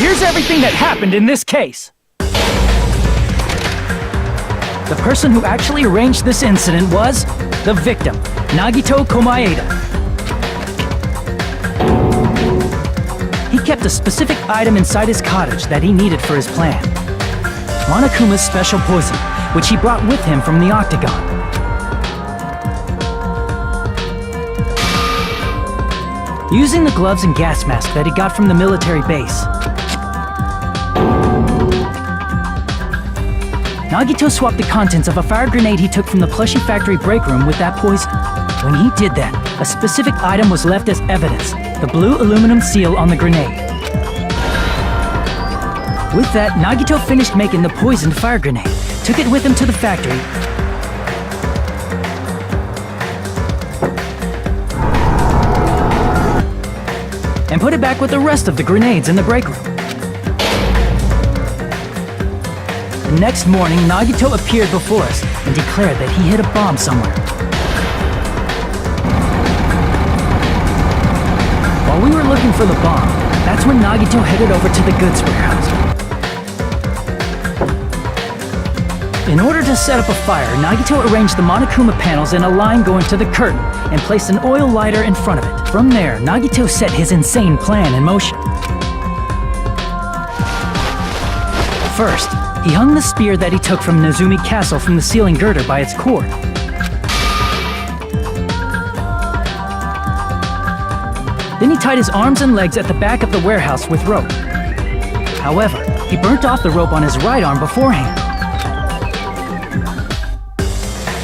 Here's everything that happened in this case. The person who actually arranged this incident was the victim, Nagito Komaeda. He kept a specific item inside his cottage that he needed for his plan. Monokuma's special poison, which he brought with him from the Octagon. Using the gloves and gas mask that he got from the military base, Nagito swapped the contents of a fire grenade he took from the plushie factory break room with that poison. When he did that, a specific item was left as evidence, the blue aluminum seal on the grenade. With that, Nagito finished making the poisoned fire grenade, took it with him to the factory, and put it back with the rest of the grenades in the break room. The next morning, Nagito appeared before us and declared that he hid a bomb somewhere. While we were looking for the bomb, that's when Nagito headed over to the goods warehouse. In order to set up a fire, Nagito arranged the Monokuma panels in a line going to the curtain and placed an oil lighter in front of it. From there, Nagito set his insane plan in motion. First, he hung the spear that he took from Nezumi Castle from the ceiling girder by its cord. Then he tied his arms and legs at the back of the warehouse with rope. However, he burnt off the rope on his right arm beforehand.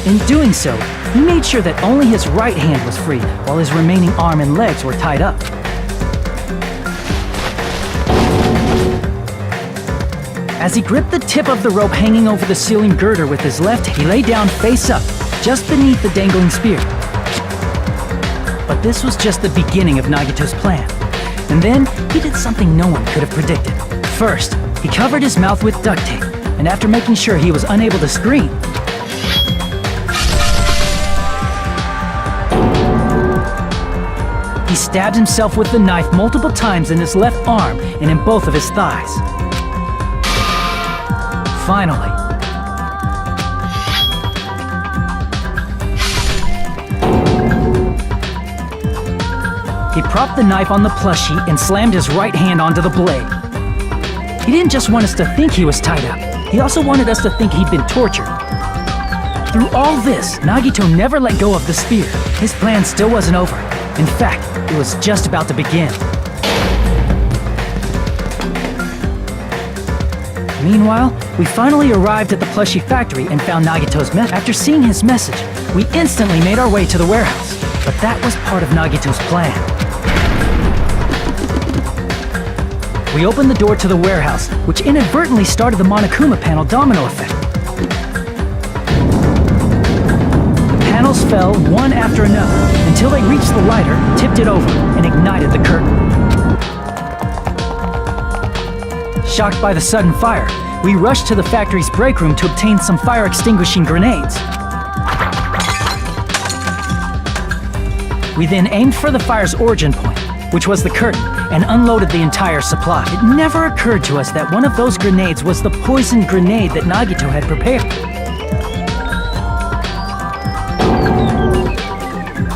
In doing so, he made sure that only his right hand was free, while his remaining arm and legs were tied up. As he gripped the tip of the rope hanging over the ceiling girder with his left, he lay down face up, just beneath the dangling spear. But this was just the beginning of Nagito's plan. And then, he did something no one could have predicted. First, he covered his mouth with duct tape, and after making sure he was unable to scream, he stabbed himself with the knife multiple times in his left arm and in both of his thighs. Finally, he propped the knife on the plushie and slammed his right hand onto the blade. He didn't just want us to think he was tied up, he also wanted us to think he'd been tortured. Through all this, Nagito never let go of the spear. His plan still wasn't over. In fact, it was just about to begin. Meanwhile, we finally arrived at the plushie factory and found Nagito's message. After seeing his message, we instantly made our way to the warehouse. But that was part of Nagito's plan. We opened the door to the warehouse, which inadvertently started the Monokuma panel domino effect. The panels fell one after another until they reached the lighter, tipped it over, and ignited the curtain. Shocked by the sudden fire, we rushed to the factory's break room to obtain some fire-extinguishing grenades. We then aimed for the fire's origin point, which was the curtain, and unloaded the entire supply. It never occurred to us that one of those grenades was the poisoned grenade that Nagito had prepared.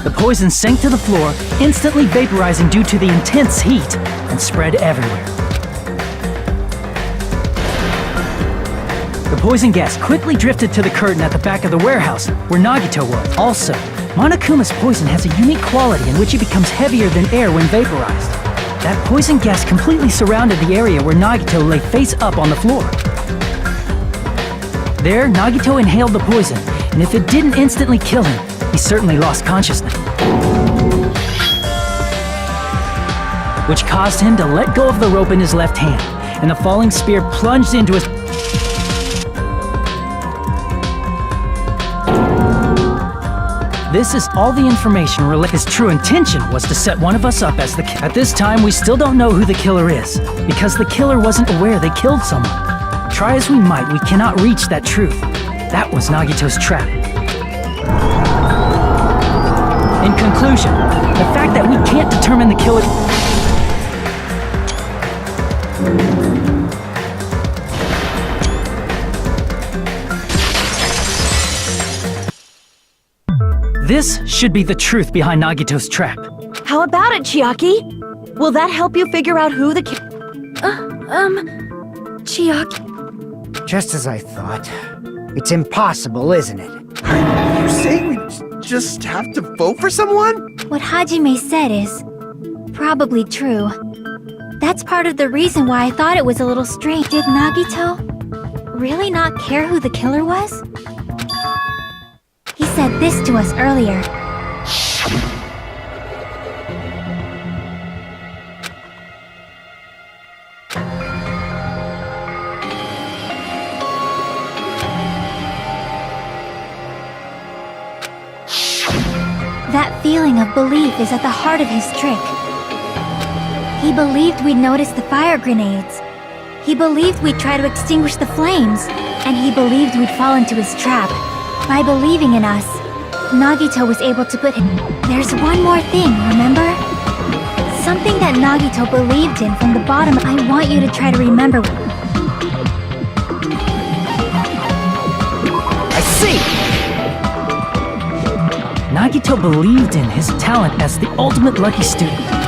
The poison sank to the floor, instantly vaporizing due to the intense heat, and spread everywhere. The poison gas quickly drifted to the curtain at the back of the warehouse, where Nagito was. Also, Monokuma's poison has a unique quality in which it becomes heavier than air when vaporized. That poison gas completely surrounded the area where Nagito lay face up on the floor. There, Nagito inhaled the poison, and if it didn't instantly kill him, he certainly lost consciousness. Which caused him to let go of the rope in his left hand, and the falling spear plunged into his... This is all the information related. His true intention was to set one of us up as the killer. At this time, we still don't know who the killer is, because the killer wasn't aware they killed someone. Try as we might, we cannot reach that truth. That was Nagito's trap. In conclusion, the fact that we can't determine the killer... This should be the truth behind Nagito's trap. How about it, Chiaki? Will that help you figure out who the Chiaki... Just as I thought. It's impossible, isn't it? Are you saying we just have to vote for someone? What Hajime said is probably true. That's part of the reason why I thought it was a little strange. Did Nagito really not care who the killer was? He said this to us earlier. That feeling of belief is at the heart of his trick. He believed we'd notice the fire grenades. He believed we'd try to extinguish the flames. And he believed we'd fall into his trap. By believing in us, Nagito was able to put him... There's one more thing, remember? Something that Nagito believed in from the bottom. I want you to try to remember. I see! Nagito believed in his talent as the ultimate lucky student.